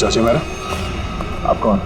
सच है मेरा। आप कौन?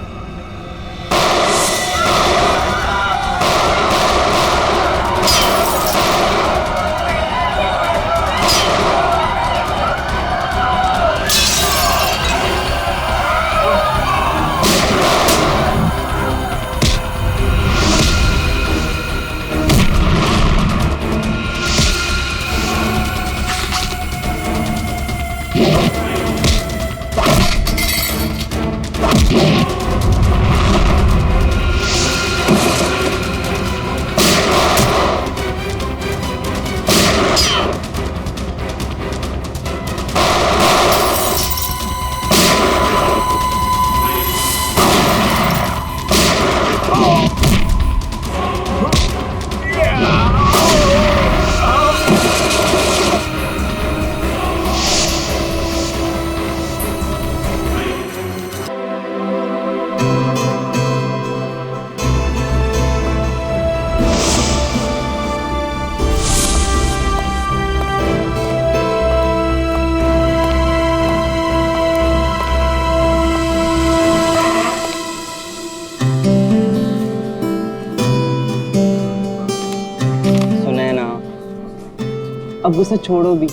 अब उसे छोड़ो भी,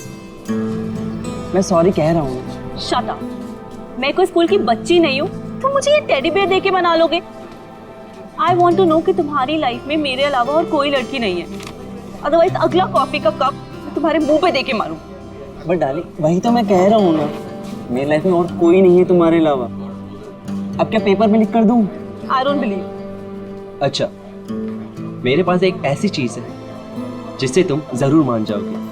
मैं सॉरी कह रहा हूँ। Shut up. मैं कोई स्कूल की बच्ची नहीं हूँ तो मुझे ये टेडी बेयर देके मना लोगे? आई वॉन्ट टू नो कि तुम्हारी लाइफ में मेरे अलावा और कोई लड़की नहीं है, अदरवाइज अगला कॉफी का कप मैं तुम्हारे मुंह पे देके मारूं। बट डार्लिंग वही तो मैं कह रहा हूँ ना, मेरी लाइफ में और कोई नहीं है तुम्हारे अलावा। अब क्या पेपर में लिख कर दूँ? I don't believe. अच्छा, मेरे पास एक ऐसी चीज है जिससे तुम जरूर मान जाओगे।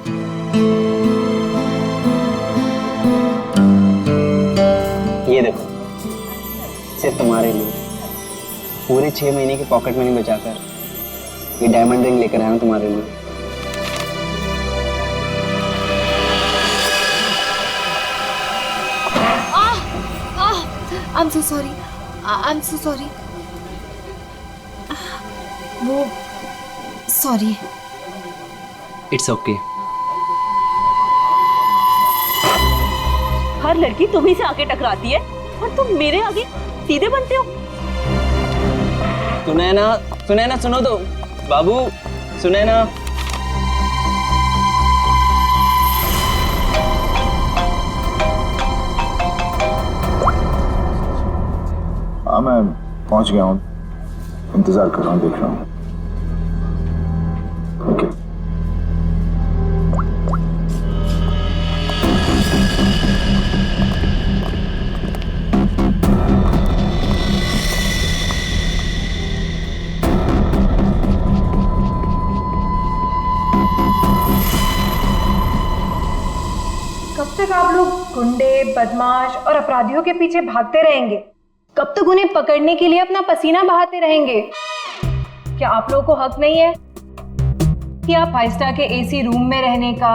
ये देखो, सिर्फ तुम्हारे लिए पूरे 6 महीने की पॉकेट मनी बचाकर ये डायमंड रिंग लेकर आया हूं तुम्हारे लिए। I'm so sorry. I'm so sorry. वो सॉरी। It's okay. हर लड़की तुम्ही से आके टकराती है और तुम मेरे आगे सीधे बनते हो। सुनैना सुनो तो बाबू, सुनैना। हाँ मैं पहुंच गया हूँ, इंतजार कर रहा हूँ, देख रहा हूँ। ओके। कब तक आप लोग गुंडे, बदमाश और अपराधियों के पीछे भागते रहेंगे? कब तक उन्हें पकड़ने के लिए अपना पसीना बहाते रहेंगे? क्या आप लोगों को हक नहीं है कि आप 5 स्टार के एसी रूम में रहने का,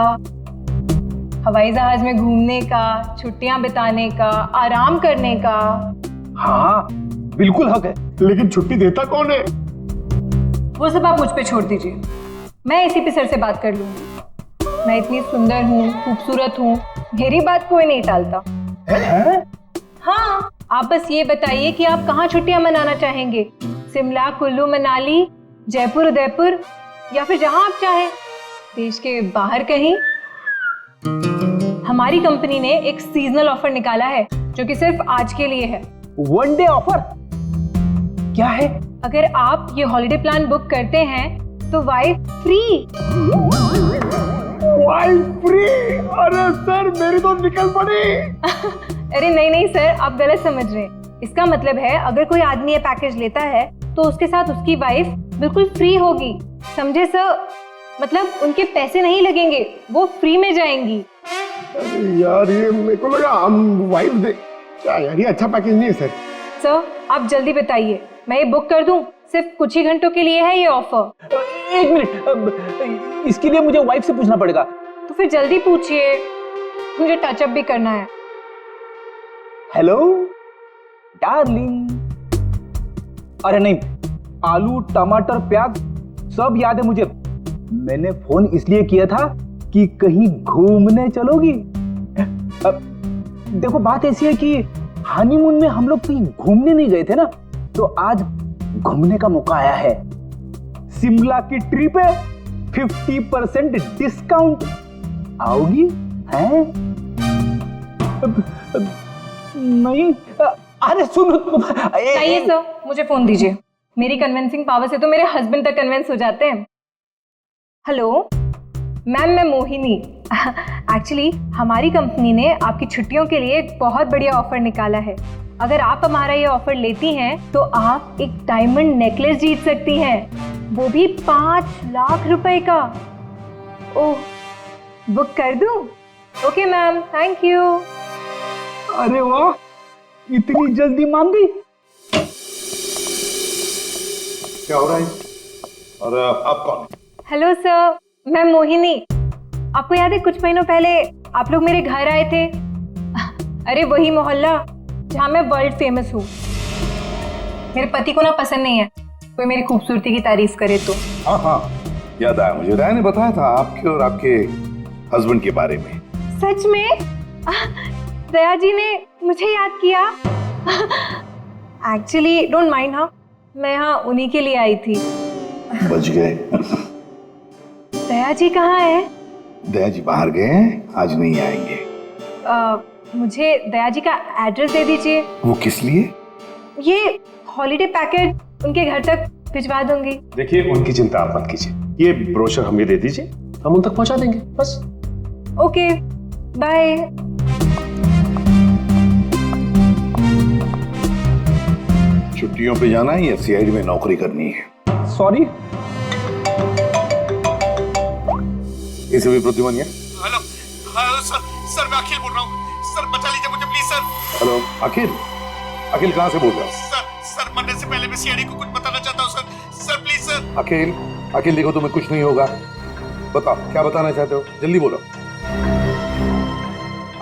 हवाई जहाज में घूमने का, छुट्टियां बिताने का, आराम करने का? हाँ बिल्कुल हक है, लेकिन छुट्टी देता कौन है? वो सब आप मुझ पे छोड़ दीजिए, मैं एसीपी सर से बात कर लूंगी। मैं इतनी सुंदर हूँ, खूबसूरत हूँ, मेरी बात कोई नहीं टालता। हाँ, आप बस ये बताइए कि आप कहाँ छुट्टियां मनाना चाहेंगे? शिमला, कुल्लू, मनाली, जयपुर, उदयपुर, या फिर जहां आप चाहें, देश के बाहर कहीं। हमारी कंपनी ने एक सीजनल ऑफर निकाला है जो कि सिर्फ आज के लिए है। वन डे ऑफर क्या है? अगर आप ये हॉलिडे प्लान बुक करते हैं तो वाइफ फ्री। Wife free? अरे सर मेरी तो निकल पड़ी। अरे नहीं सर, आप गलत समझ रहे हैं। इसका मतलब है अगर कोई आदमी ये पैकेज लेता है तो उसके साथ उसकी वाइफ बिल्कुल फ्री होगी, समझे सर? मतलब उनके पैसे नहीं लगेंगे, वो फ्री में जाएंगी। अरे यार ये मेरे को लगा हम वाइफ दे। क्या यार, ये अच्छा पैकेज नहीं है सर। सर आप जल्दी बताइए, मैं ये बुक कर दूं? सिर्फ कुछ ही घंटों के लिए है ये ऑफर। 1 मिनट, इसके लिए मुझे वाइफ से पूछना पड़ेगा। तो फिर जल्दी पूछिए, मुझे टचअप भी करना है। Hello darling. अरे नहीं, आलू, टमाटर, प्याज सब याद है मुझे। मैंने फोन इसलिए किया था कि कहीं घूमने चलोगी? देखो बात ऐसी है कि हनीमून में हम लोग कहीं घूमने नहीं गए थे ना, तो आज घूमने का मौका आया है। शिमला की ट्रिप है, 50% डिस्काउंट। आओगी? हैं? नहीं, अरे सुनो। चाहिए सर, मुझे फोन दीजिए। मेरी कन्विंसिंग पावर से तो मेरे हस्बैंड तक कन्विंस हो जाते हैं। हेलो मैम, मैं मोहिनी। एक्चुअली हमारी कंपनी ने आपकी छुट्टियों के लिए एक बहुत बढ़िया ऑफर निकाला है। अगर आप हमारा ये ऑफर लेती हैं तो आप एक डायमंड नेकलेस जीत सकती हैं, वो भी 5 लाख रुपए का। ओह, बुक कर दूं? Okay ma'am, thank you. अरे वाह, इतनी जल्दी मान गई। क्या हो रहा है? और आप कौन? हेलो सर, मैं मोहिनी। आपको याद है कुछ महीनों पहले आप लोग मेरे घर आए थे? अरे वही मोहल्ला जहाँ मैं वर्ल्ड फेमस हूँ। मेरे पति को ना पसंद नहीं है कोई मेरी खूबसूरती की तारीफ करे तो। हाँ हाँ, याद आया मुझे। राय ने बताया था आपके और आपके हस्बैंड के बारे में। सच में? दया जी ने मुझे याद किया। एक्चुअली डोंट माइंड, हाँ मैं यहाँ उन्हीं के लिए आई थी। बच गए। दया जी कहाँ है? दया जी बाहर गए हैं, आज नहीं आएंगे। मुझे दया जी का एड्रेस दे दीजिए। वो किस लिए? ये हॉलीडे पैकेट उनके घर तक भिजवा दूंगी। देखिए, उनकी चिंता आप मत कीजिए, ये ब्रोशर हमें दे दीजिए, हम उन तक पहुंचा देंगे बस। Okay, bye. छुट्टियों पे जाना है या सीआईडी में नौकरी करनी है? सॉरी। इसे भी प्रतिमानिया। हेलो हेलो सर मैं अखिल बोल रहा हूँ। सर बचा लीजिए मुझे प्लीज सर। हेलो अखिल, अखिल कहाँ से बोल रहा हूँ? सर मरने से पहले मैं सीआईडी को कुछ बताना चाहता हूँ सर प्लीज सर। अखिल, अखिल देखो तुम्हें कुछ नहीं होगा, बताओ क्या बताना चाहते हो, जल्दी बोलो।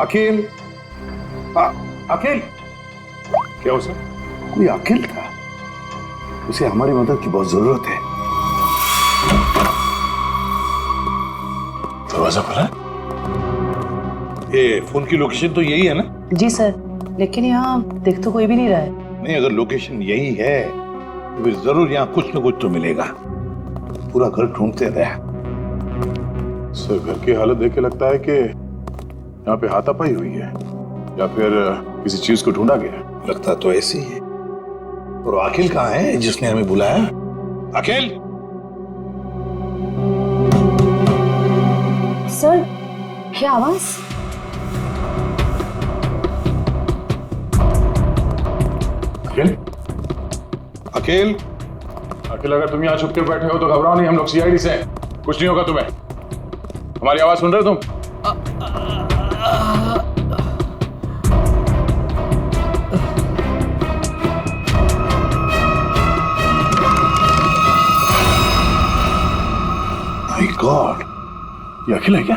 अखिल, अखिल। क्या हो सर? कोई अखिल था, उसे हमारी मदद की बहुत जरूरत है। दरवाजा खुला है? ये फोन की लोकेशन तो यही है ना? जी सर, लेकिन यहाँ देख तो कोई भी नहीं रहा है। नहीं, अगर लोकेशन यही है तो फिर जरूर यहाँ कुछ न कुछ तो मिलेगा। पूरा घर ढूंढते रहे। सर घर की हालत देख के लगता है कि यहाँ पे हाथापाई हुई है या फिर किसी चीज को ढूंढा गया। लगता तो ऐसे ही है। और अखिल कहाँ है जिसने हमें बुलाया? अखिल! सर, क्या आवाज? अखिल? अखिल? अखिल, अगर तुम यहाँ छुप के बैठे हो तो घबराओ नहीं, हम लोग सीआईडी से हैं, कुछ नहीं होगा तुम्हें। हमारी आवाज सुन रहे हो तुम? माय गॉड, ये अखिल है क्या?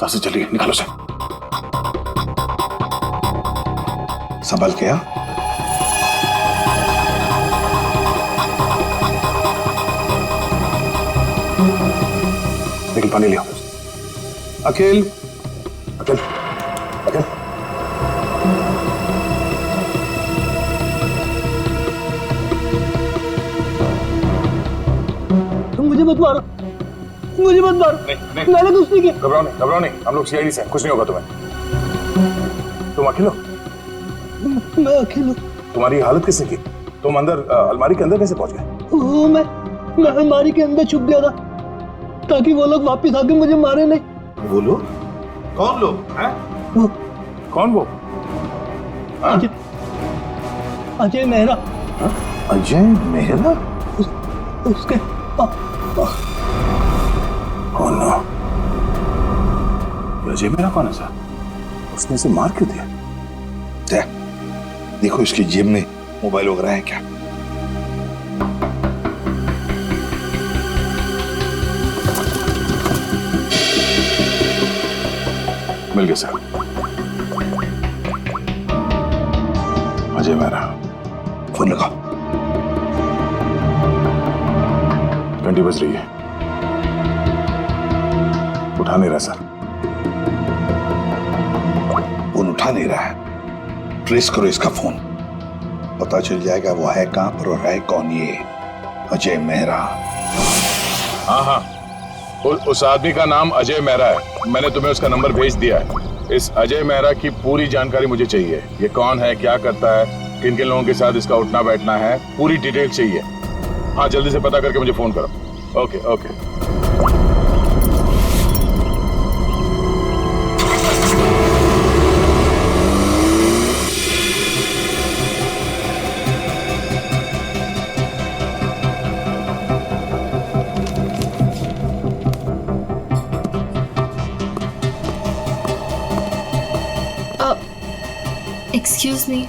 सांसें चली गई, निकालो से। संभल के आ। लेकिन पानी लिया। अखिल, अखिल, अखिल। तुम मुझे मत मारो, मुझे मत मारो। नहीं, मैंने कुछ नहीं किया। घबराओ नहीं, हम लोग सीआईडी से हैं, कुछ नहीं होगा तुम्हें। तुम अकेले हो? मैं अकेले हूँ। तुम्हारी हालत किसने की? तुम अंदर अलमारी के अंदर कैसे पहुंच गए? वो मैं अलमारी के अंदर छुप गया था ताकि वो लोग वापस आके मुझे मारे नहीं। वो लोग? कौन लोग? हैं? वो कौन वो? अजय, अजय मेहरा। अजय मेहरा? उसके कौन? अजय मेहरा कौन है सर? उसने इसे मार क्यों दिया? देखो इसकी जेब में मोबाइल वगैरह है क्या? मिल गया सर। अजय मेहरा, फोन लगाओ। घंटी बज रही है, उठा नहीं रहा सर। फोन उठा नहीं रहा है, ट्रेस करो इसका फोन, पता चल जाएगा वो है कहां पर और है कौन ये अजय मेहरा। हाँ हाँ, उस आदमी का नाम अजय मेहरा है। मैंने तुम्हें उसका नंबर भेज दिया है। इस अजय मेहरा की पूरी जानकारी मुझे चाहिए। ये कौन है, क्या करता है, किन किन लोगों के साथ इसका उठना बैठना है, पूरी डिटेल चाहिए। हाँ, जल्दी से पता करके मुझे फोन करो। Okay okay. Excuse me.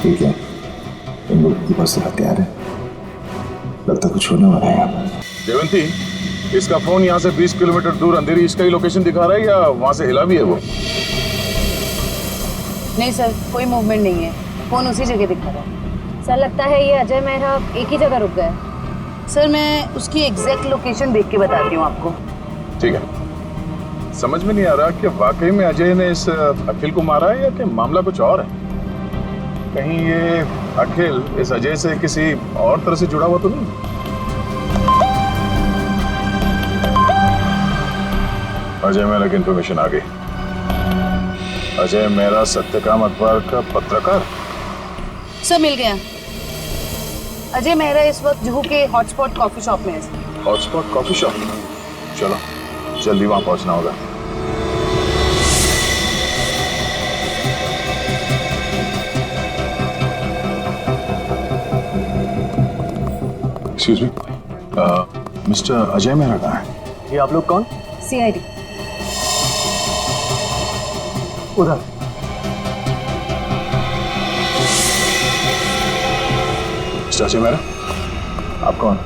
ठीक है, इन लोगों की बस तैयार है, लगता कुछ होने वाला है यहाँ पर। देवंती, इसका फोन यहाँ से 20 किलोमीटर दूर अंधेरी इसका ही लोकेशन दिखा रहा है या वहां से हिला भी है वो? नहीं सर, कोई मूवमेंट नहीं है, फोन उसी जगह दिखा रहा है। सर लगता है ये अजय मेहरा एक ही जगह रुक गए। सर मैं उसकी एग्जैक्ट लोकेशन देख के बताती हूँ आपको। ठीक है, समझ में नहीं आ रहा कि वाकई में अजय ने इस अखिल को मारा है या कि मामला कुछ और है। कहीं ये अखिल इस अजय से किसी और तरह से जुड़ा हुआ तो नहीं? अजय मेहरा की इंफॉर्मेशन आ गई। अजय मेहरा सत्यकाम अखबार का पत्रकार। सर मिल गया। अजय मेहरा इस वक्त जुहू के हॉटस्पॉट कॉफी शॉप में है। हॉटस्पॉट कॉफी शॉप, चलो जल्दी वहां पहुंचना होगा। Excuse me, mister Ajay Mehra कहाँ है? ये आप लोग कौन? सीआईडी। उधर। मिस्टर अजय मेहरा, आप कौन?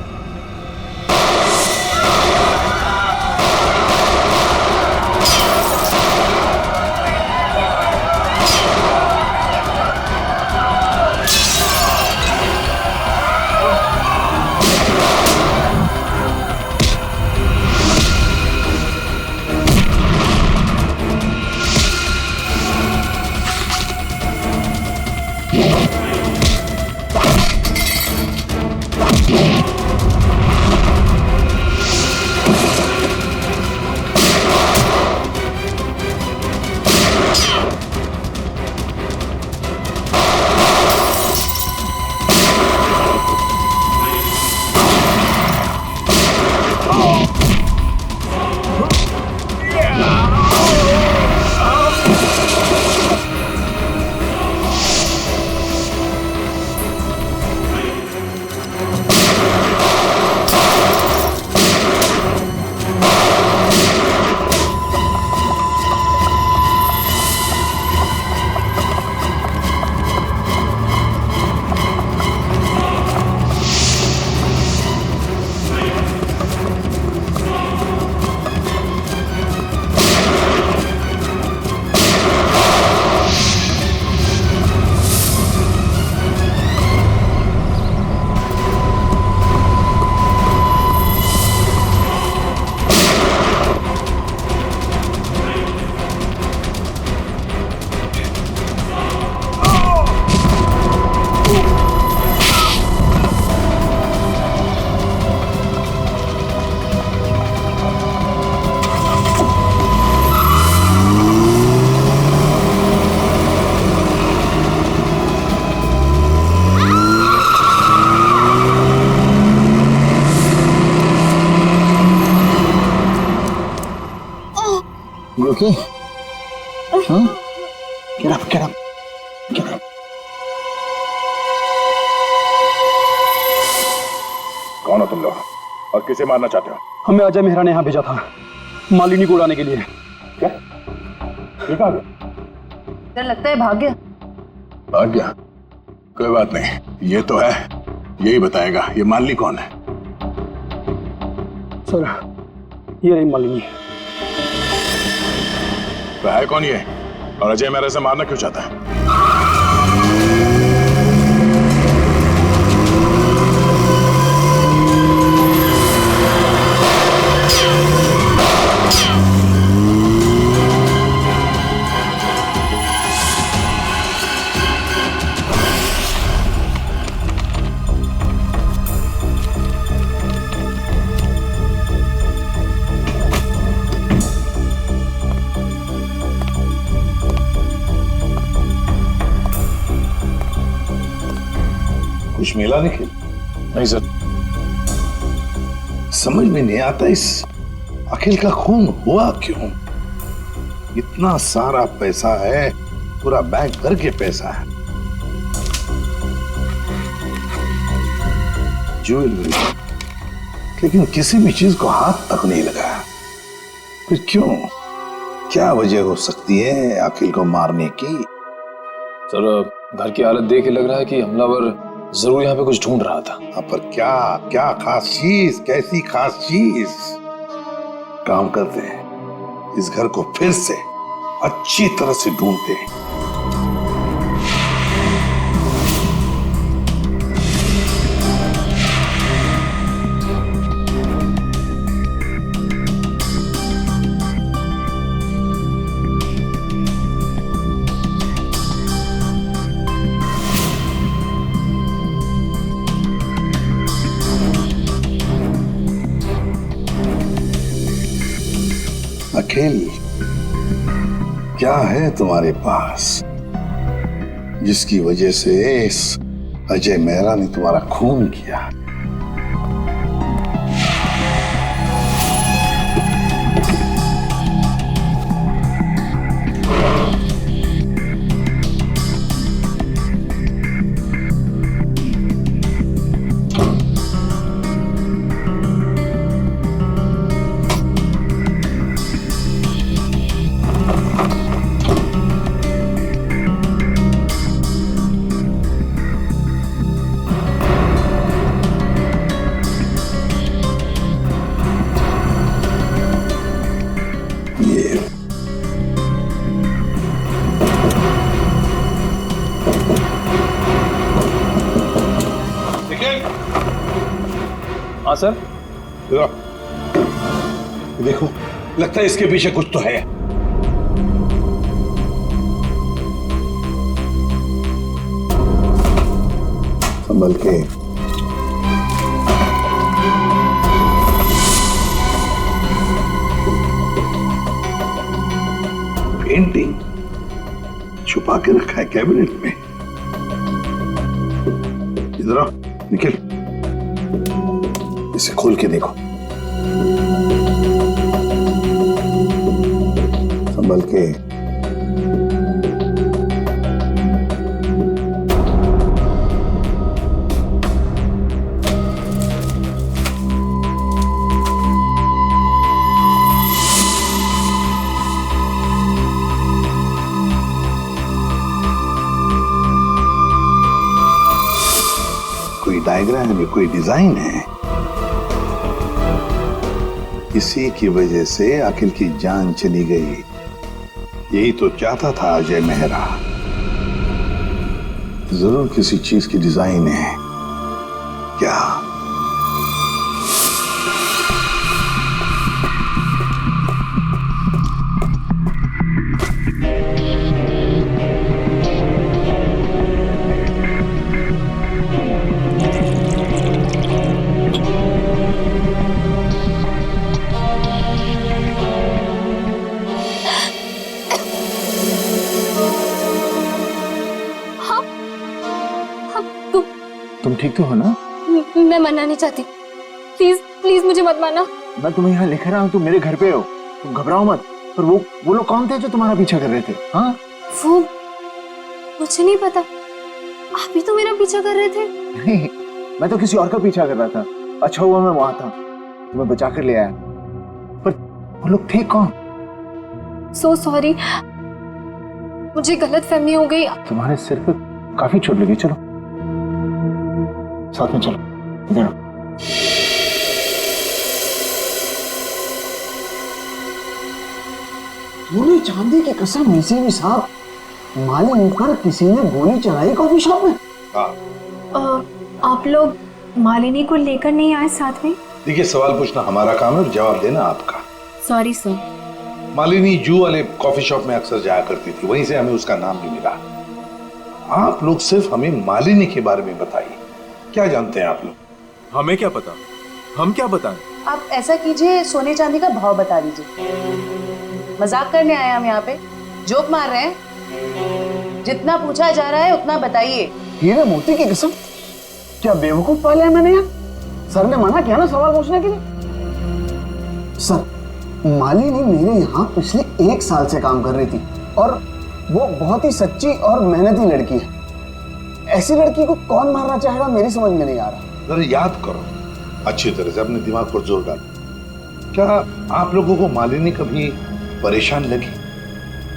Okay. Huh? Get up, get up, get up. कौन हो तुम लोग और किसे मारना चाहते हो? हमें अजय मेहरा ने यहाँ भेजा था मालिनी को उड़ाने के लिए। क्या? ये कहाँ गया? सर लगता है भाग गया। भाग गया? कोई बात नहीं, ये तो है, यही बताएगा। ये मालिनी कौन है? सर ये रही मालिनी। तो है कौन ये? और अजय मेहरा से मारना क्यों चाहता है? कुछ मिला निखिल? नहीं सर। समझ में नहीं आता इस अखिल का खून हुआ क्यों? इतना सारा पैसा है, पूरा बैंक भर के पैसा है, ज्वेलरी, लेकिन किसी भी चीज को हाथ तक नहीं लगाया। फिर क्यों? क्या वजह हो सकती है अखिल को मारने की? सर घर की हालत देख के लग रहा है कि हमलावर जरूर यहाँ पे कुछ ढूंढ रहा था। पर क्या क्या खास चीज, कैसी खास चीज? काम करते हैं, इस घर को फिर से अच्छी तरह से ढूंढते हैं। अखिल, क्या है तुम्हारे पास जिसकी वजह से इस अजय मेहरा ने तुम्हारा खून किया? हाँ सर। देखो, लगता है इसके पीछे कुछ तो है। संभल के। पेंटिंग छुपा के रखा है कैबिनेट में। इधर आओ निखिल, इसे खोल के देखो। संभल के। कोई डायग्राम है, कोई डिजाइन है। इसी की वजह से अखिल की जान चली गई। यही तो चाहता था अजय मेहरा। जरूर किसी चीज की डिजाइन है। क्या? तुम ठीक तो हो ना? मैं मरना नहीं चाहती, प्लीज प्लीज मुझे मत मारना। मैं तुम्हें यहाँ लिख रहा हूँ, तुम मेरे घर पे हो, तुम घबराओ मत। पर वो लोग कौन थे जो तुम्हारा पीछा कर रहे थे? हाँ, वो मुझे नहीं पता। आप ही तो मेरा पीछा कर रहे थे। नहीं, मैं तो किसी और का पीछा कर रहा था। अच्छा हुआ मैं वहां था, तुम्हें बचा कर ले आया। पर वो लोग थे कौन? सो सॉरी, मुझे गलत फहमी हो गई। तुम्हारे सिर पे काफी चोट लगी। चलो साथ में चलो। इधर आओ। तूने चांदी की कसम नसीबी साहब, मालिनी पर किसी ने गोली चलाई कॉफी शॉप में? हाँ। आप लोग मालिनी को लेकर नहीं आए साथ में? देखिए, सवाल पूछना हमारा काम है और जवाब देना आपका। Sorry sir. मालिनी जू वाले कॉफी शॉप में अक्सर जाया करती थी, वहीं से हमें उसका नाम भी मिला। आप लोग सिर्फ हमें मालिनी के बारे में बताइए, क्या जानते हैं आप लोग? हमें क्या पता, हम क्या बताएं? आप ऐसा कीजिए, सोने चांदी का भाव बता दीजिए। मजाक करने आए हम यहाँ पे, जोक मार रहे हैं? जितना पूछा जा रहा है उतना बताइए। हीरे मोती की कसम, क्या बेवकूफ पाले हैं मैंने यार? सर ने मना किया ना सवाल पूछने के लिए। सर, मालिनी मेरे यहाँ पिछले 1 साल से काम कर रही थी और वो बहुत ही सच्ची और मेहनती लड़की है। ऐसी लड़की को कौन मारना चाहेगा, मेरी समझ में नहीं आ रहा। जरा याद करो अच्छी तरह से, अपने दिमाग पर जोर डालो। क्या आप लोगों को मालिनी कभी परेशान लगी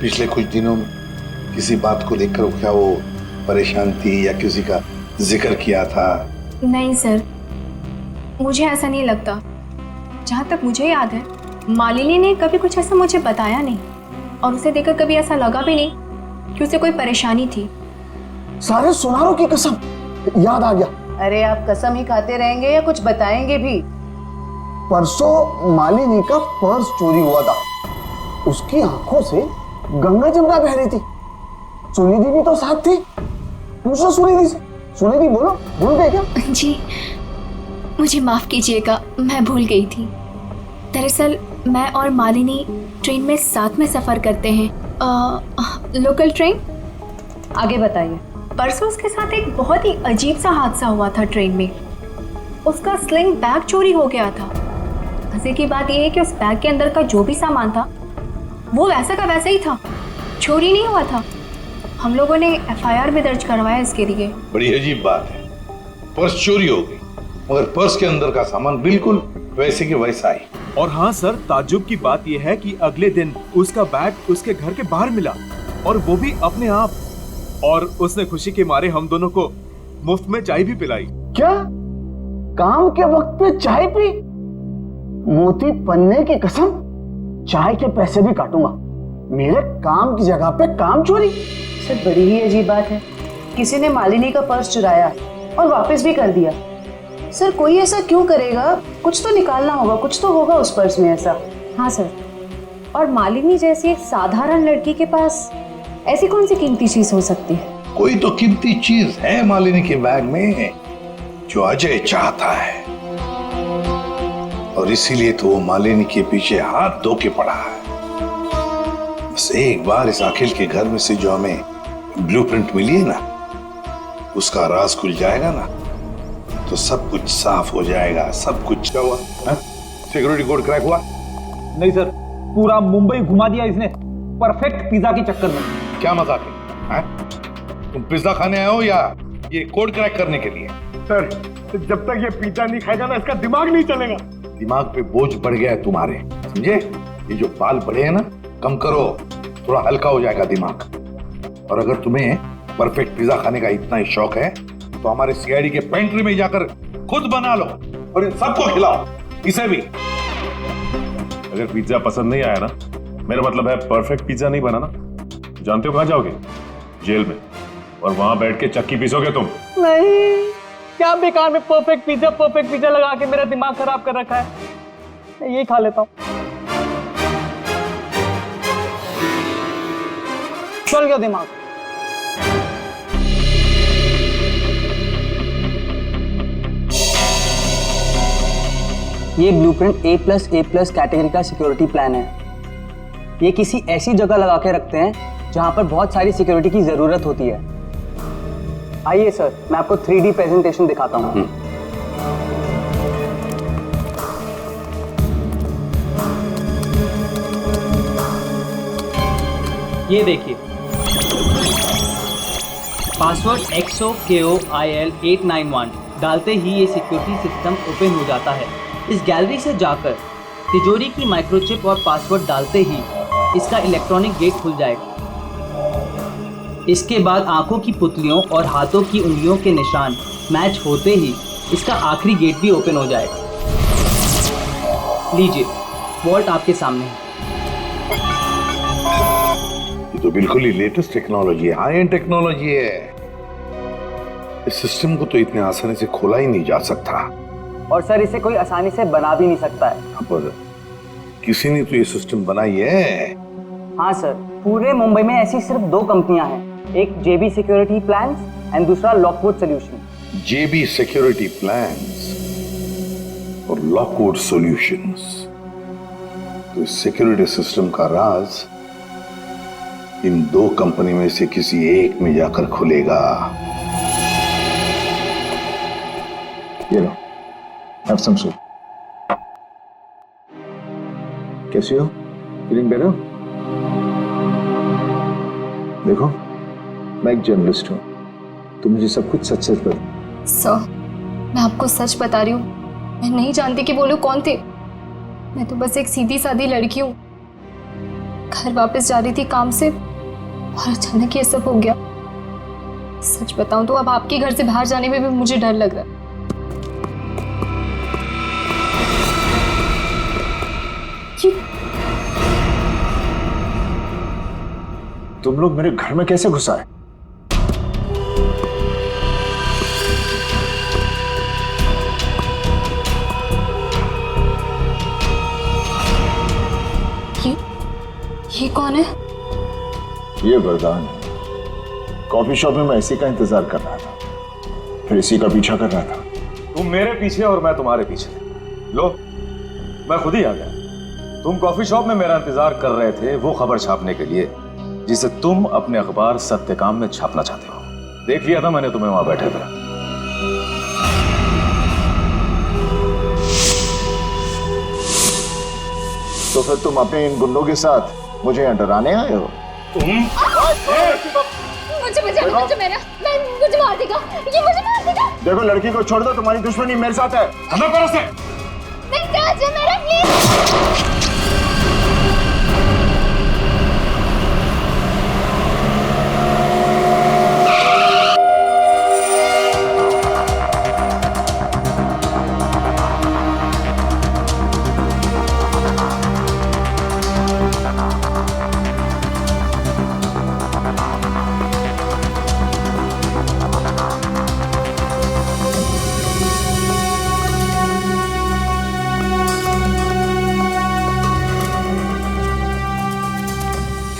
पिछले कुछ दिनों में? किसी बात को लेकर क्या वो परेशान थी या किसी का जिक्र किया था? नहीं सर, मुझे ऐसा नहीं लगता। जहाँ तक मुझे याद है, मालिनी ने कभी कुछ ऐसा मुझे बताया नहीं और उसे देखकर कभी ऐसा लगा भी नहीं कि उसे कोई परेशानी थी। सारे सुनारों की कसम, याद आ गया। अरे आप कसम ही खाते रहेंगे या कुछ बताएंगे भी? परसों मालिनी का पर्स चोरी हुआ था। उसकी आंखों से गंगा जमुना बह रही थी। सुनिधि भी तो साथ थी। पूछो सुनिधि से। सुनिधि बोलो, भूल गए क्या? जी मुझे माफ कीजिएगा, मैं भूल गई थी। दरअसल मैं और मालिनी ट्रेन में साथ में सफर करते हैं, लोकल ट्रेन। आगे बताइए। परसों उसके साथ एक बहुत ही अजीब सा हादसा हुआ था ट्रेन में। उसका स्लिंग बैग चोरी हो गया था। मजे की बात यह है कि उस बैग के अंदर का जो भी सामान था वो वैसा का वैसा ही था, चोरी नहीं हुआ था। हम लोगों ने FIR भी दर्ज करवाया इसके लिए। बड़ी अजीब बात है, पर्स चोरी हो गई मगर पर्स के अंदर का सामान बिल्कुल वैसे के वैसा ही। और हाँ सर, ताज्जुब की बात यह है कि अगले दिन उसका बैग उसके घर के बाहर मिला और वो भी अपने आप। और उसने खुशी के मारे हम दोनों को मुफ्त में चाय भी पिलाई। क्या? काम के वक्त पे चाय पी? मोती पन्ने की कसम, चाय के पैसे भी काटूंगा। मेरे काम की जगह पे काम चोरी? सर बड़ी ही अजीब बात है, किसी ने मालिनी का पर्स चुराया और वापस भी कर दिया। सर कोई ऐसा क्यों करेगा? कुछ तो निकालना होगा, कुछ तो होगा उस पर्स में ऐसा। हाँ सर, और मालिनी जैसी एक साधारण लड़की के पास ऐसी कौन सी कीमती चीज हो सकती है? कोई तो कीमती चीज है मालिनी के बैग में जो अजय चाहता है और इसीलिए तो वो मालिनी के पीछे हाथ धो के पड़ा है। बस एक बार इस अखिल के घर में से जो हमें ब्लूप्रिंट मिली है ना, उसका राज खुल जाएगा ना तो सब कुछ साफ हो जाएगा। सब कुछ क्या हुआ? सिक्योरिटी कोड क्रैक हुआ? नहीं सर, पूरा मुंबई घुमा दिया इसने परफेक्ट पिज्जा के चक्कर में। क्या मजाक है? तुम पिज्जा खाने आए हो या ये कोड क्रैक करने के लिए? सर, जब तक ये पिज्जा नहीं खाएगा ना, इसका दिमाग नहीं चलेगा। दिमाग पे बोझ बढ़ गया है तुम्हारे, समझे? ये जो बाल बढ़े हैं ना, कम करो, थोड़ा हल्का हो जाएगा दिमाग। और अगर तुम्हें परफेक्ट पिज्जा खाने का इतना ही शौक है तो हमारे CID के पेंट्री में जाकर खुद बना लो और इन सबको खिलाओ, इसे भी। अगर पिज्जा पसंद नहीं आया ना, मेरा मतलब है परफेक्ट पिज्जा नहीं बना ना, जानते हो कहां जाओगे? जेल में। और वहां बैठ के चक्की पीसोगे तुम। नहीं, क्या बेकार में परफेक्ट पिज्जा लगा के मेरा दिमाग खराब कर रखा है। मैं यही खा लेता हूँ। चल गया दिमाग। ये ब्लूप्रिंट A+A+ कैटेगरी का सिक्योरिटी प्लान है। ये किसी ऐसी जगह लगा के रखते हैं जहां पर बहुत सारी सिक्योरिटी की जरूरत होती है। आइए सर, मैं आपको 3D प्रेजेंटेशन दिखाता हूँ। ये देखिए, पासवर्ड XOKOIL891 डालते ही ये सिक्योरिटी सिस्टम ओपन हो जाता है। इस गैलरी से जाकर तिजोरी की माइक्रोचिप और पासवर्ड डालते ही इसका इलेक्ट्रॉनिक गेट खुल जाएगा। इसके बाद आंखों की पुतलियों और हाथों की उंगलियों के निशान मैच होते ही इसका आखिरी गेट भी ओपन हो जाएगा। लीजिए, वॉल्ट आपके सामने है। ये तो बिल्कुल ही लेटेस्ट टेक्नोलॉजी है, हाई एंड टेक्नोलॉजी है। इस सिस्टम को तो इतने आसानी से खोला ही नहीं जा सकता। और सर इसे कोई आसानी से बना भी नहीं सकता है। पर किसी ने तो ये सिस्टम बनाई है। हाँ सर, पूरे मुंबई में ऐसी सिर्फ 2 कंपनियां हैं, एक JB सिक्योरिटी प्लान्स एंड दूसरा Lockwood solution. JB security plans और लॉकवुड सॉल्यूशंस। तो इस सिक्योरिटी सिस्टम का राज इन 2 कंपनी में से किसी एक में जाकर खुलेगा। ये लो, have some soup. कैसी हो? Feeling better? देखो, मैं एक जर्नलिस्ट हूँ, तुम मुझे सब कुछ सच सच बताओ। सर, मैं आपको सच बता रही हूँ, मैं नहीं जानती कि वो लोग कौन थे। मैं तो बस एक सीधी सादी लड़की हूँ, घर वापस जा रही थी काम से और अचानक ये सब हो गया। सच बताऊं तो अब आपके घर से बाहर जाने में भी मुझे डर लग रहा है। तुम लोग मेरे घर में कैसे घुस आए? ये कौन है? ये वरदान है। कॉफी शॉप में मैं इसी का इंतजार कर रहा था, फिर इसी का पीछा कर रहा था। तुम मेरे पीछे और मैं तुम्हारे पीछे। लो, मैं खुद ही आ गया। तुम कॉफी शॉप में मेरा इंतजार कर रहे थे वो खबर छापने के लिए जिसे तुम अपने अखबार सत्यकाम में छापना चाहते हो। देख लिया था मैंने तुम्हें वहां बैठे थे। तो फिर तुम अपने इन गुंडों के साथ मुझे यहाँ डराने आए हो? मुझे मार देगा, ये मुझे मार देगा। देखो, लड़की को छोड़ दो, तुम्हारी दुश्मनी मेरे साथ है। हमें करो से। नहीं, ताज है मेरा, please.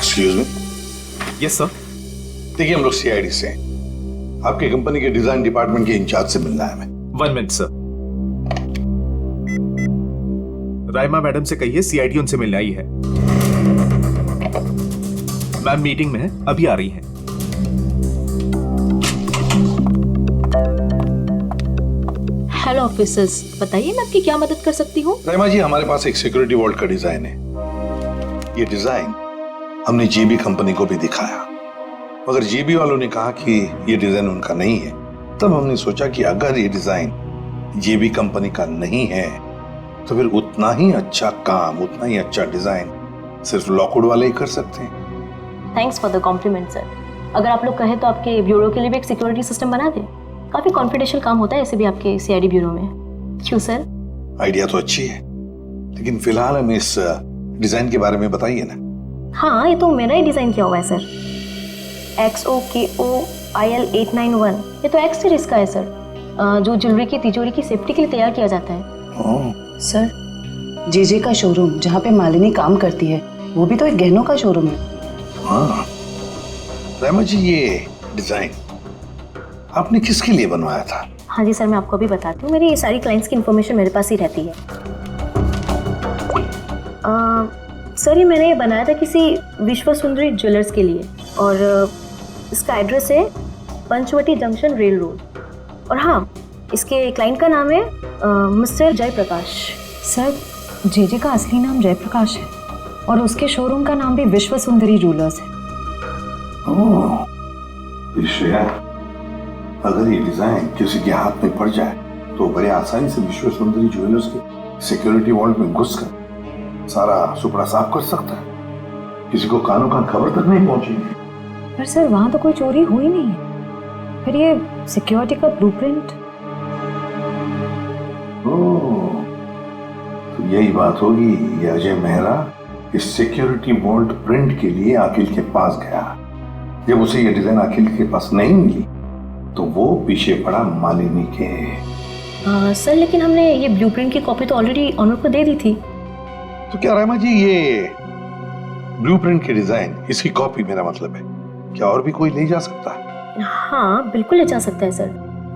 Excuse me. Yes sir. देखिए, हम लोग CID से हैं। आपकी कंपनी के डिजाइन डिपार्टमेंट के इंचार्ज से मिलना है हमें। 1 मिनट सर। राइमा मैडम से कहिए CID उनसे मिलने आई है। मैम मीटिंग में है, अभी आ रही है। हेलो ऑफिसर्स, बताइए मैं आपकी क्या मदद कर सकती हूँ? राइमा जी, हमारे पास एक सिक्योरिटी वॉल्ट का डिजाइन है। ये डिजाइन हमने JB कंपनी को भी दिखाया, मगर JB वालों ने कहा कि ये डिजाइन उनका नहीं है। तब हमने सोचा कि अगर ये डिजाइन JB कंपनी का नहीं है तो फिर उतना ही अच्छा काम, उतना ही अच्छा डिजाइन सिर्फ लॉकवुड वाले ही कर सकते हैं। Thanks for the compliment sir. अगर आप लोग कहें तो आपके ब्यूरो के लिए भी एक सिक्योरिटी सिस्टम बना दें। काफी कॉन्फिडेंशियल काम होता है ऐसे भी आपके CID ब्यूरो में। क्यों सर? आइडिया तो अच्छी है, लेकिन फिलहाल हमें इस डिजाइन के बारे में बताइए ना। हाँ, ये तो मेरा ही डिजाइन किया हुआ है सर। XOKOIL891, ये तो X सीरीज का है सर, जो ज्वेलरी की तिजोरी की सेफ्टी के लिए तैयार किया जाता है। सर, JJ का शोरूम जहाँ पे मालिनी काम करती है वो भी तो एक गहनों का शोरूम है। हाँ रामा जी, ये डिजाइन आपने किसके लिए बनवाया था? हाँ जी सर, मैं आपको अभी बताती हूँ। मेरी ये सारी क्लाइंट्स की इन्फॉर्मेशन मेरे पास ही रहती है। सर, ये मैंने बनाया था किसी विश्व सुंदरी ज्वेलर्स के लिए, और इसका एड्रेस है पंचवटी जंक्शन रेल रोड। और हाँ, इसके क्लाइंट का नाम है मिस्टर जयप्रकाश। सर, JJ का असली नाम जयप्रकाश है और उसके शोरूम का नाम भी विश्व सुंदरी ज्वेलर्स है। श्रेया, अगर ये डिजाइन किसी के हाथ में पड़ जाए तो बड़े आसानी से विश्व सुंदरी ज्वेलर्स के सिक्योरिटी वॉल्ट में घुसकर सारा सुपड़ा साफ कर सकता है। किसी को कानों कान खबर तक नहीं पहुंचेगी। पर सर, वहां तो कोई चोरी हुई नहीं है, फिर ये सिक्योरिटी का ब्लूप्रिंट। यही बात होगी। ये अजय मेहरा इस सिक्योरिटी बोल्ट प्रिंट के लिए अखिल के पास गया। जब उसे ये डिजाइन अखिल के पास नहीं मिली तो वो पीछे पड़ा मालिनी के। सर लेकिन हमने ये ब्लूप्रिंट की कॉपी तो ऑलरेडी ऑनर को दे दी थी। तो क्या रहमा जी, ये ब्लूप्रिंट की डिजाइन, इसकी कॉपी मेरा मतलब है, क्या और भी कोई ले जा सकता है? हाँ बिल्कुल ले जा सकता है सर,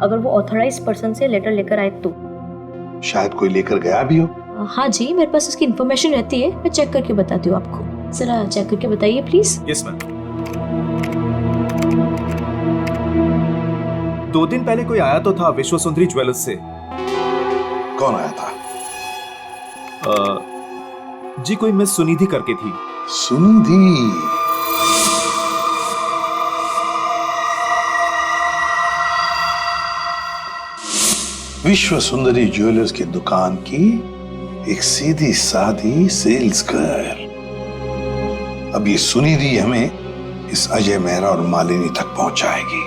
अगर वो ऑथराइज्ड पर्सन से लेटर लेकर आए तो। शायद कोई लेकर गया भी हो। हाँ जी, मेरे पास उसकी इन्फॉर्मेशन रहती है, मैं चेक करके बताती हूँ आपको। जरा चेक करके बताइए प्लीज। Yes ma'am. 2 दिन पहले कोई आया तो था विश्व सुंदरी ज्वेलर्स से। कौन आया था? जी कोई मिस सुनिधि करके थी। सुनिधि? विश्व सुंदरी ज्वेलर्स की दुकान की एक सीधी सादी सेल्स गर्ल। अब ये सुनिधि हमें इस अजय मेहरा और मालिनी तक पहुंचाएगी।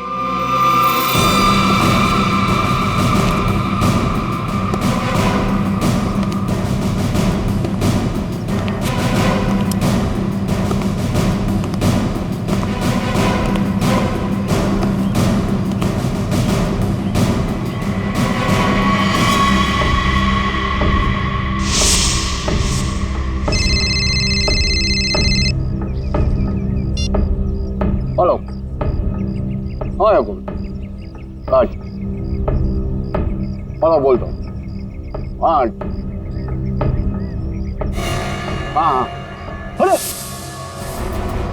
हेलो। हाँ याकूब, आज हेलो बोलता हूँ। हाँ हाँ हेलो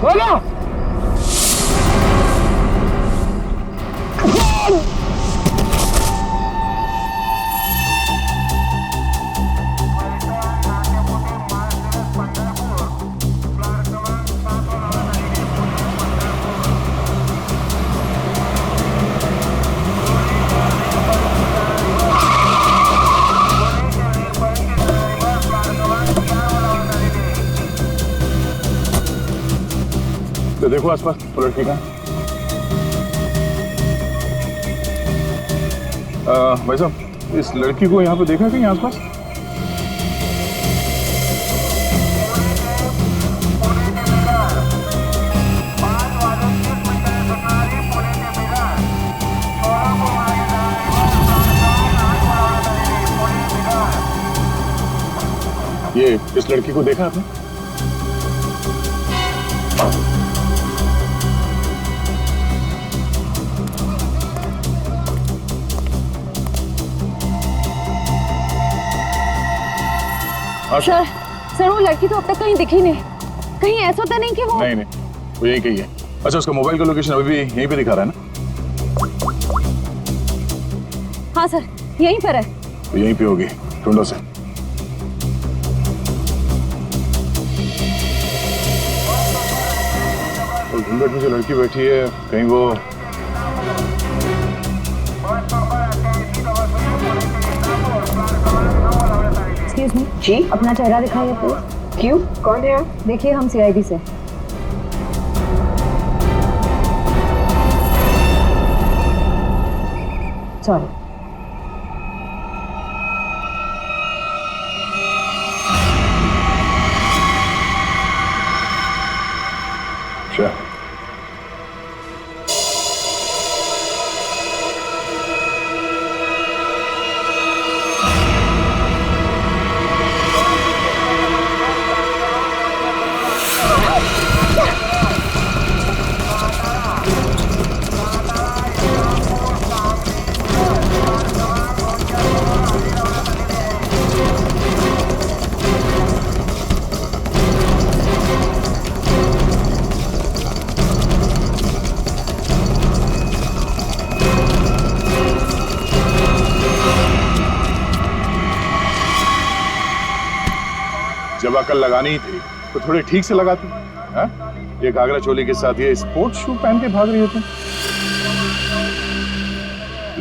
हेलो। तो देखो आसपास वो लड़की का। भाई साहब, इस लड़की को यहाँ पे देखा कहीं आसपास? ये इस लड़की को देखा आपने? सर वो लड़की तो अब तक कहीं दिखी नहीं। कहीं ऐसा तो नहीं कि वो नहीं, वो यही कही है। अच्छा, उसका मोबाइल का लोकेशन अभी भी यहीं पे दिखा रहा है ना? हाँ सर, यहीं पर है। तो यहीं पे होगी, ढूंढो से। और घूंघट में जो लड़की बैठी है, कहीं वो एक्सक्यूज मी जी, अपना चेहरा दिखाइए प्लीज। क्यों, कौन है आप? देखिए हम सीआईडी से। सॉरी। अच्छा, जब अकल लगानी ही थी तो थोड़ी ठीक से लगाती। हाँ? ये घाघरा चोली के साथ ये स्पोर्ट्स शू पहन के भाग रही हो तुम।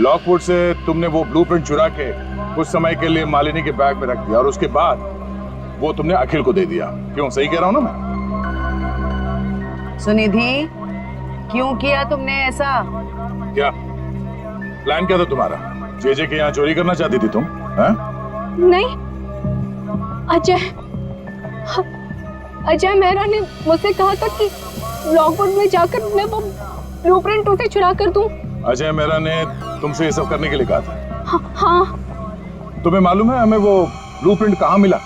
लॉकवुड से तुमने वो ब्लूप्रिंट चुरा के कुछ समय के लिए मालिनी के बैग में रख दिया और उसके बाद वो तुमने अखिल को दे दिया। क्यों, सही कह रहा हूं ना मैं? सुनिधि, क्यों किया तुमने ऐसा? क्या प्लान क्या था तुम्हारा? जेजे के यहाँ चोरी करना चाहती थी तुम? हाँ? नहीं, अजय मेहरा ने मुझसे कहा था कि लॉकवुड में जाकर मैं वो ब्लूप्रिंट उसे चुरा कर दूं। अजय मेहरा ने तुमसे ये सब करने के लिए कहा था? हाँ। तुम्हें मालूम है हमें वो ब्लूप्रिंट कहाँ मिला?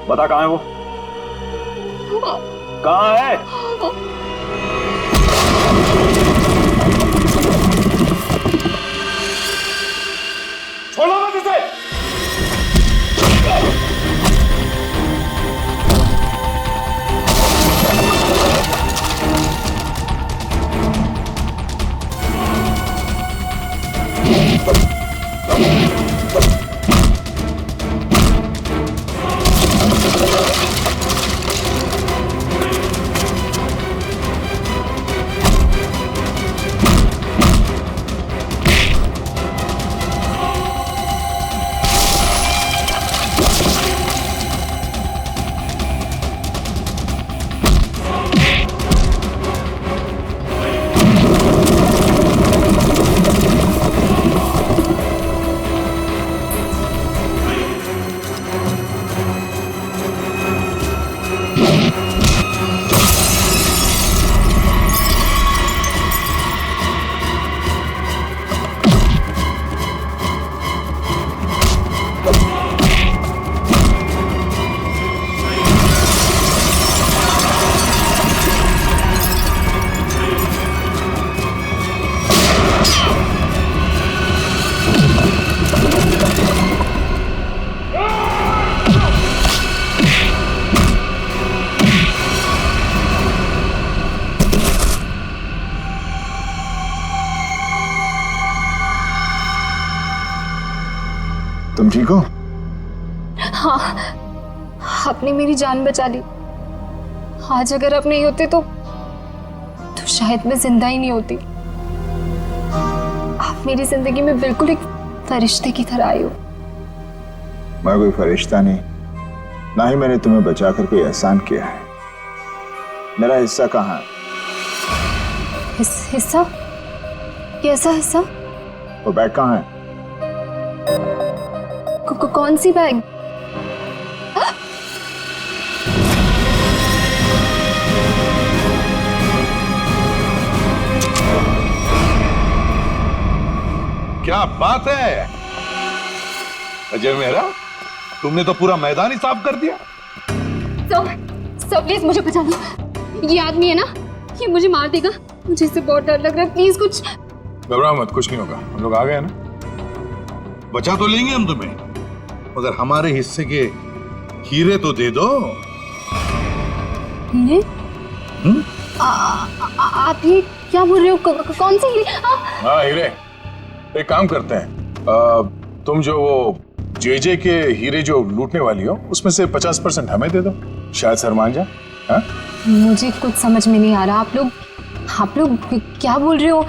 बता कहाँ है वो? कहाँ है? छोड़ो मत इसे। तुम ठीक हो? हाँ, आपने मेरी जान बचा ली। आज अगर आप नहीं होते तो शायद मैं जिंदा ही नहीं होती। आप मेरी जिंदगी में बिल्कुल एक फरिश्ते की तरह आए हो। मैं कोई फरिश्ता नहीं, ना ही मैंने तुम्हें बचा कर कोई एहसान किया है। मेरा हिस्सा कहाँ है? हिस्सा? कैसा हिस्सा? वो बैग कहाँ है? कौन सी बैग? क्या बात है अजय मेहरा, तुमने तो पूरा मैदान ही साफ कर दिया। सब प्लीज मुझे बचा लो। ये आदमी है ना, ये मुझे मार देगा। मुझे इससे बहुत डर लग रहा है। प्लीज कुछ। घबराओ मत, कुछ नहीं होगा। हम लोग आ गए ना, बचा तो लेंगे हम तुम्हें, मगर हमारे हिस्से के हीरे तो दे दो। हीरे? आप ये क्या बोल रहे हो? कौन से हीरे? हाँ हीरे। एक काम करते हैं, तुम जो वो जेजे के हीरे जो लूटने वाली हो उसमें से 50% हमें दे दो, शायद सर मान जाए। हाँ? मुझे कुछ समझ में नहीं आ रहा। आप लोग क्या बोल रहे हो?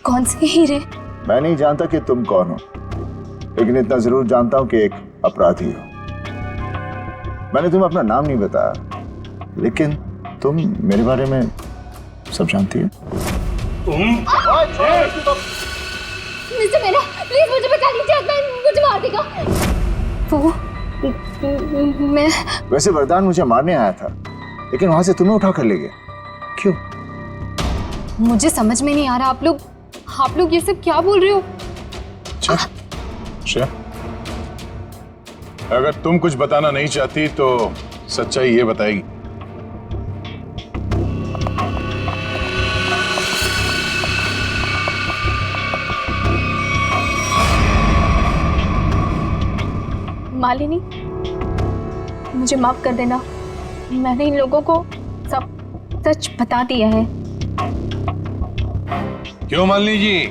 कौन से हीरे? मैं नहीं जानता कि तुम कौन हो, लेकिन इतना जरूर जानता हूं कि एक अपराधी हो। मैंने तुम्हें अपना नाम नहीं बताया, लेकिन तुम मेरे बारे में सब जानती हो। मिस्टर मेरा, प्लीज मुझे बचा लीजिए, मुझे मार देगा वो। मैं वैसे वरदान मुझे मारने आया था, लेकिन वहां से तुम्हें उठा कर ले गया। क्यों? मुझे समझ में नहीं आ रहा। आप लोग ये सब क्या बोल रहे हो? अच्छा, अगर तुम कुछ बताना नहीं चाहती तो सच्चाई ये बताएगी। मालिनी, मुझे माफ कर देना। मैंने इन लोगों को सब सच बता दिया है। क्यों मालिनी जी,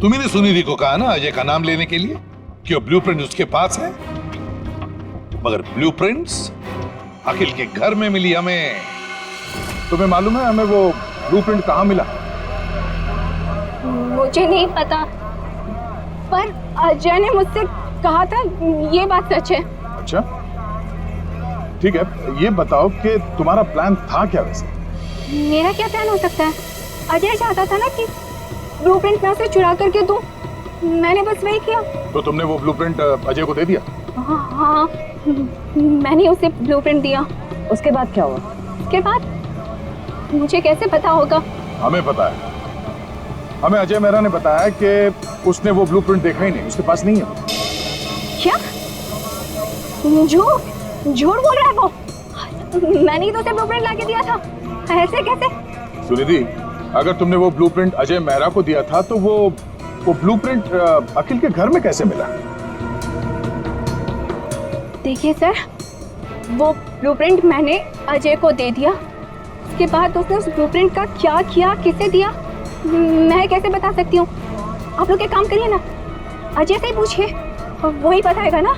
तुम्ही ने सुनिधि को कहा ना अजय का नाम लेने के लिए, क्यों ब्लूप्रिंट उसके पास है, मगर ब्लूप्रिंट्स अखिल के घर में मिली हमें। तुम्हें मालूम है हमें वो ब्लूप्रिंट कहाँ मिला? मुझे नहीं पता, पर अजय ने मुझसे कहा था, ये बात सच है। अच्छा ठीक है, ये बताओ कि तुम्हारा प्लान था क्या वैसे? मेरा क्या प्लान हो सकता है? अजय चाहता था ना कि ब्लूप्रिंट मैं उसे चुरा करके दूं, मैंने बस वही किया। तो तुमने वो ब्लूप्रिंट अजय को दे दिया? हाँ, मैंने उसे ब्लूप्रिंट दिया। उसके बाद क्या हुआ? उसके बाद मुझे कैसे पता होगा? हमें पता है। हमें अजय मेहरा ने बताया कि उसने वो ब्लूप्रिंट देखा ही नहीं, उसके पास नहीं है। क्या? झूठ बोल रहा है वो। मैंने ही तो उसे ब्लूप्रिंट लाके दिया था। ऐसे कैसे? सुनिधि, अगर तुमने वो ब्लूप्रिंट अजय मेहरा को दिया था तो वो ब्लूप्रिंट अखिल के घर में कैसे मिला? देखिए सर, वो ब्लूप्रिंट मैंने अजय को दे दिया। उसके बाद उसने उस ब्लूप्रिंट का क्या किया, किसे दिया, मैं कैसे बता सकती हूँ? आप लोग एक काम करिए ना, अजय से ही पूछिए, वही बताएगा ना।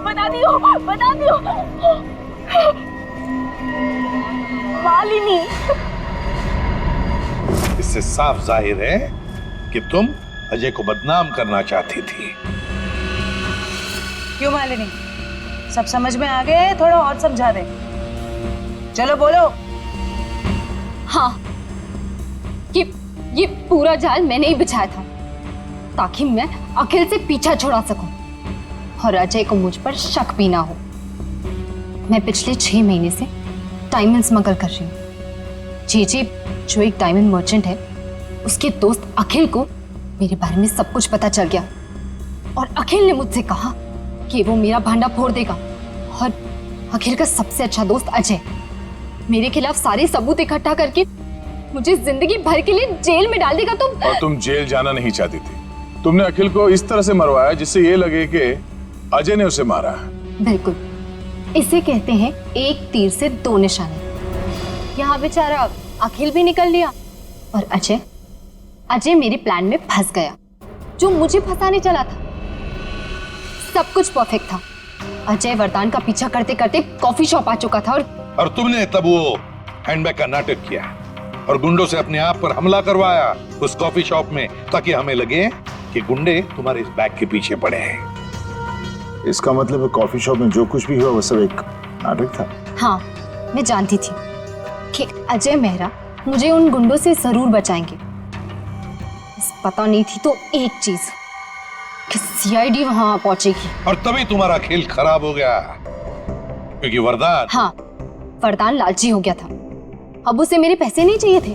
बता दियो। मालिनी। इससे साफ जाहिर है कि तुम अजय को बदनाम करना चाहती थी। क्यों मालिनी, सब समझ में आ गया है? थोड़ा और समझा दे। चलो बोलो। हाँ, ये पूरा जाल मैंने ही बिछाया था ताकि मैं अखिल से पीछा छुड़ा सकूं और अजय को मुझ पर शक भी ना हो। मैं पिछले 6 महीने से डायमंड स्मगल कर रही हूँ। जेजे जो एक डायमंड मर्चेंट है, उसके दोस्त अखिल को मेरे बारे में सब कुछ पता चल गया और अखिल ने मुझसे कहा कि वो मेरा भांडा फोड़ देगा। और अखिल का सबसे अच्छा दोस्त अजय मेरे खिलाफ सारे सबूत इकट्ठा करके मुझे जिंदगी भर के लिए जेल में डाल देगा। और तुम जेल जाना नहीं चाहती थी। तुमने अखिल को इस तरह से मरवाया जिससे ये लगे कि अजय ने उसे मारा है। बिल्कुल, इसे कहते हैं एक तीर से 2 निशाने। यहाँ बेचारा अखिल भी निकल लिया और अजय मेरे प्लान में फंस गया, जो मुझे फंसाने चला था। सब कुछ परफेक्ट था। अजय वरदान का पीछा करते करते कॉफी शॉप आ चुका था और तुमने तब वो हैंडबैग का नाटक किया और गुंडों से अपने आप पर हमला करवाया उस कॉफी शॉप में, ताकि हमें लगे कि गुंडे तुम्हारे इस बैग के पीछे पड़े हैं। इसका मतलब कॉफी शॉप में जो कुछ भी हुआ वो सब एक नाटक था। हाँ, मैं जानती थी कि अजय मेहरा मुझे उन गुंडों से जरूर बचाएंगे। बस पता नहीं थी तो एक चीज कि सीआईडी वहां पहुंचेगी। और तभी तुम्हारा खेल खराब हो गया, क्योंकि वरदान। हाँ, वरदान लालची हो गया था। अब उसे मेरे पैसे नहीं चाहिए थे,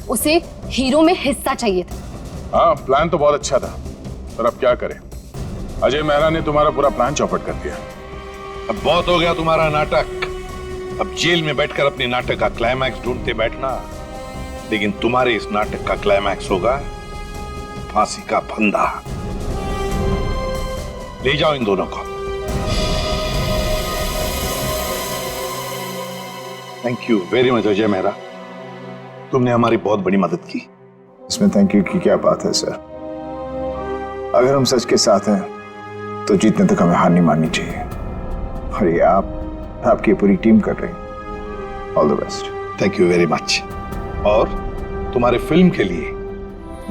उसे हीरो में हिस्सा चाहिए था। हाँ, प्लान तो बहुत अच्छा था, पर अब क्या करें? अजय मेहरा ने तुम्हारा पूरा प्लान चौपट कर दिया। अब बहुत हो गया तुम्हारा नाटक। अब जेल में बैठकर अपने नाटक का क्लाइमैक्स ढूंढते बैठना, लेकिन तुम्हारे इस नाटक का क्लाइमैक्स होगा फांसी का फंदा। ले जाओ इन दोनों को। Thank you very much Ajay Mehra, तुमने हमारी बहुत बड़ी मदद की। इसमें थैंक यू की क्या बात है सर। अगर हम सच के साथ हैं तो जीतने तक हमें हार नहीं माननी चाहिए। और ये आपकी पूरी टीम कर रही है। All the best. Thank you very much. और तुम्हारे फिल्म के लिए,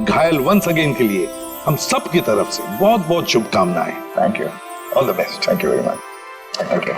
घायल वंस अगेन के लिए हम सब की तरफ से बहुत बहुत शुभकामनाएं। Thank you. All the best. Thank you very much. Thank you.